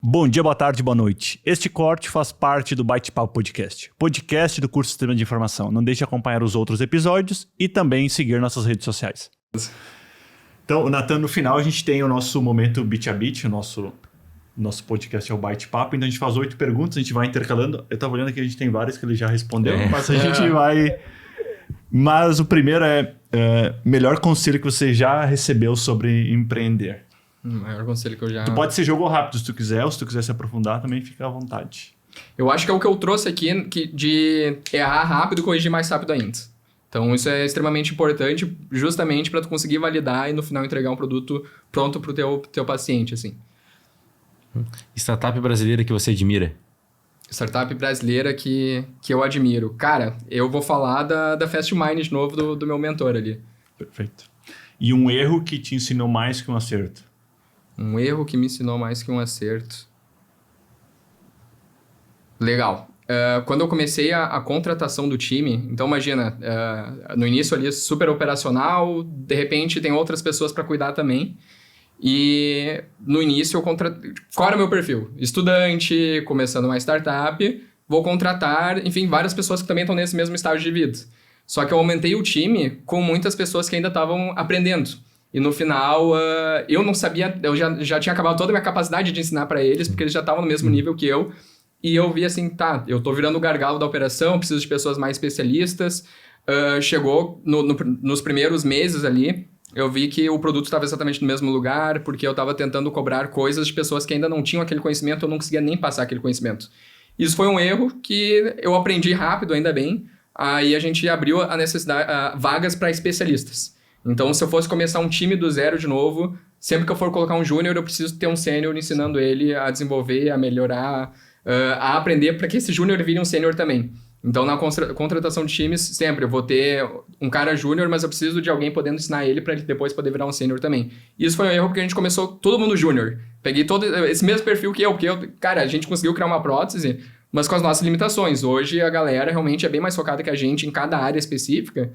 Bom dia, boa tarde, boa noite. Este corte faz parte do Bate-Papo Podcast, podcast do curso Sistema de Informação. Não deixe de acompanhar os outros episódios e também seguir nossas redes sociais. Então, Nathan, no final a gente tem o nosso momento Bit a Bit, o nosso podcast é o Bate-Papo, então a gente faz 8 perguntas, a gente vai intercalando. Eu estava olhando aqui, a gente tem várias que ele já respondeu, mas a gente vai... Mas o primeiro é melhor conselho que você já recebeu sobre empreender. O maior conselho que eu já... Tu pode ser jogo rápido se tu quiser, ou se tu quiser se aprofundar também, fica à vontade. Eu acho que é o que eu trouxe aqui, de errar rápido e corrigir mais rápido ainda. Então isso é extremamente importante, justamente para tu conseguir validar e no final entregar um produto pronto pro teu paciente, assim. Startup brasileira que você admira? Startup brasileira que eu admiro. Cara, eu vou falar da Fastmind de novo, do meu mentor ali. Perfeito. E um erro que te ensinou mais que um acerto? Um erro que me ensinou mais que um acerto. Legal. Quando eu comecei a contratação do time, então imagina, no início ali super operacional, de repente tem outras pessoas para cuidar também. E no início eu contratei... Qual era o meu perfil? Estudante, começando uma startup, vou contratar, enfim, várias pessoas que também estão nesse mesmo estágio de vida. Só que eu aumentei o time com muitas pessoas que ainda estavam aprendendo. E no final, eu não sabia, eu já tinha acabado toda a minha capacidade de ensinar para eles, porque eles já estavam no mesmo nível que eu. E eu vi assim, tá, eu tô virando o gargalo da operação, preciso de pessoas mais especialistas. Chegou nos primeiros meses ali, eu vi que o produto estava exatamente no mesmo lugar, porque eu estava tentando cobrar coisas de pessoas que ainda não tinham aquele conhecimento, eu não conseguia nem passar aquele conhecimento. Isso foi um erro que eu aprendi rápido, ainda bem. Aí a gente abriu a necessidade, vagas para especialistas. Então, se eu fosse começar um time do zero de novo, sempre que eu for colocar um júnior, eu preciso ter um sênior ensinando ele a desenvolver, a melhorar, a aprender para que esse júnior vire um sênior também. Então, na contratação de times, sempre eu vou ter um cara júnior, mas eu preciso de alguém podendo ensinar ele para ele depois poder virar um sênior também. E isso foi um erro porque a gente começou todo mundo júnior. Peguei todo esse mesmo perfil que eu, cara, a gente conseguiu criar uma prótese, mas com as nossas limitações. Hoje, a galera realmente é bem mais focada que a gente em cada área específica.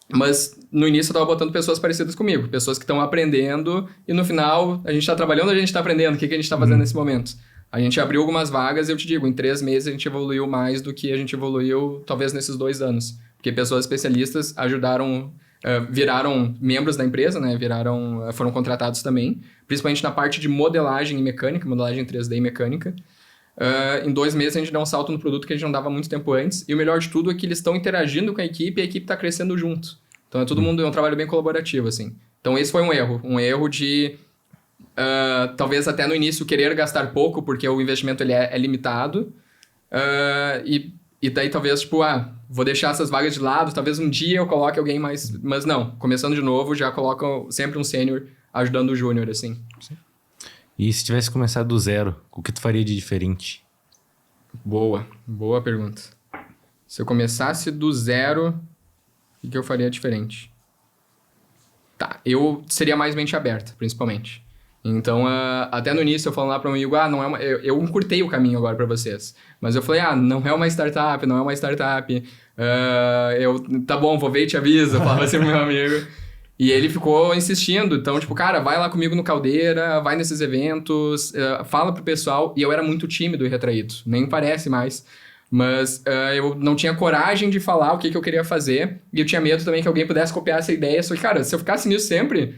Mas no início eu estava botando pessoas parecidas comigo, pessoas que estão aprendendo e no final a gente está trabalhando, a gente está aprendendo, o que a gente está fazendo nesse momento. A gente abriu algumas vagas e eu te digo, em 3 meses a gente evoluiu mais do que a gente evoluiu talvez nesses 2 anos. Porque pessoas especialistas ajudaram, viraram membros da empresa, né? Foram contratados também, principalmente na parte de modelagem e mecânica, modelagem 3D e mecânica. Em 2 meses a gente dá um salto no produto que a gente não dava muito tempo antes. E o melhor de tudo é que eles estão interagindo com a equipe e a equipe está crescendo junto. Então é todo mundo, é um trabalho bem colaborativo, assim. Então esse foi um erro de talvez até no início querer gastar pouco, porque o investimento ele é limitado. E daí talvez, tipo, vou deixar essas vagas de lado, talvez um dia eu coloque alguém mais... Mas não, começando de novo, já coloco sempre um sênior ajudando o júnior, assim. Sim. E se tivesse começado do zero, o que tu faria de diferente? Boa pergunta. Se eu começasse do zero, o que eu faria diferente? Tá, eu seria mais mente aberta, principalmente. Então, até no início eu falando lá para um amigo, não é eu encurtei o caminho agora para vocês. Mas eu falei, não é uma startup, não é uma startup. Tá bom, vou ver e te aviso, eu falava assim pro meu amigo. E ele ficou insistindo, então, tipo, cara, vai lá comigo no Caldeira, vai nesses eventos, fala pro pessoal. E eu era muito tímido e retraído, nem parece mais. Mas eu não tinha coragem de falar o que eu queria fazer. E eu tinha medo também que alguém pudesse copiar essa ideia. Só que, cara, se eu ficasse nisso sempre,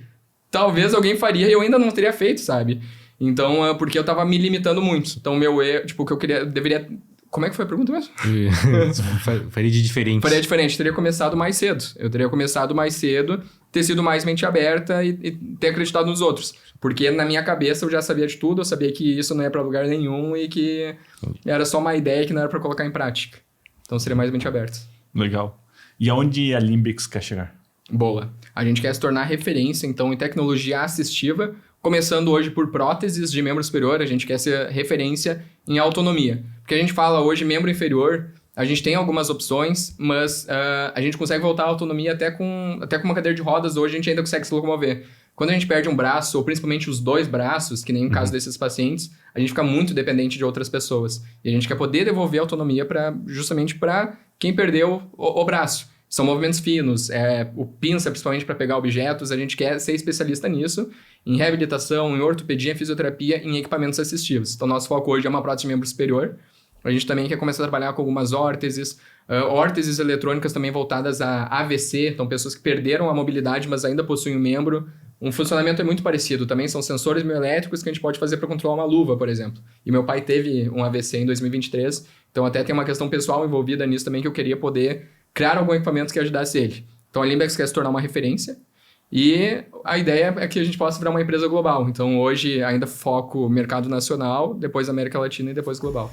talvez alguém faria e eu ainda não teria feito, sabe? Então, porque eu tava me limitando muito. Então, meu erro, tipo, o que eu queria, deveria... Como é que foi a pergunta mesmo? Faria de diferente. Faria diferente. Teria começado mais cedo. Eu teria começado mais cedo, ter sido mais mente aberta e ter acreditado nos outros. Porque na minha cabeça eu já sabia de tudo, eu sabia que isso não ia pra lugar nenhum e que era só uma ideia que não era pra colocar em prática. Então seria mais mente aberta. Legal. E aonde a Limbix quer chegar? Boa. A gente quer se tornar referência, então, em tecnologia assistiva, começando hoje por próteses de membro superior, a gente quer ser referência em autonomia. Porque a gente fala hoje membro inferior, a gente tem algumas opções, mas a gente consegue voltar à autonomia até com uma cadeira de rodas, hoje a gente ainda consegue se locomover. Quando a gente perde um braço, ou principalmente os 2 braços, que nem no caso desses pacientes, a gente fica muito dependente de outras pessoas. E a gente quer poder devolver a autonomia justamente para quem perdeu o braço. são movimentos finos, o pinça principalmente para pegar objetos, a gente quer ser especialista nisso, em reabilitação, em ortopedia, fisioterapia, em equipamentos assistivos. Então, nosso foco hoje é uma prótese de membro superior. A gente também quer começar a trabalhar com algumas órteses eletrônicas também voltadas a AVC, então pessoas que perderam a mobilidade, mas ainda possuem um membro. Um funcionamento é muito parecido, também são sensores mioelétricos que a gente pode fazer para controlar uma luva, por exemplo. E meu pai teve um AVC em 2023, então até tem uma questão pessoal envolvida nisso também, que eu queria poder criar algum equipamento que ajudasse ele. Então a Limbex quer se tornar uma referência, e a ideia é que a gente possa virar uma empresa global. Então hoje ainda foco mercado nacional, depois América Latina e depois global.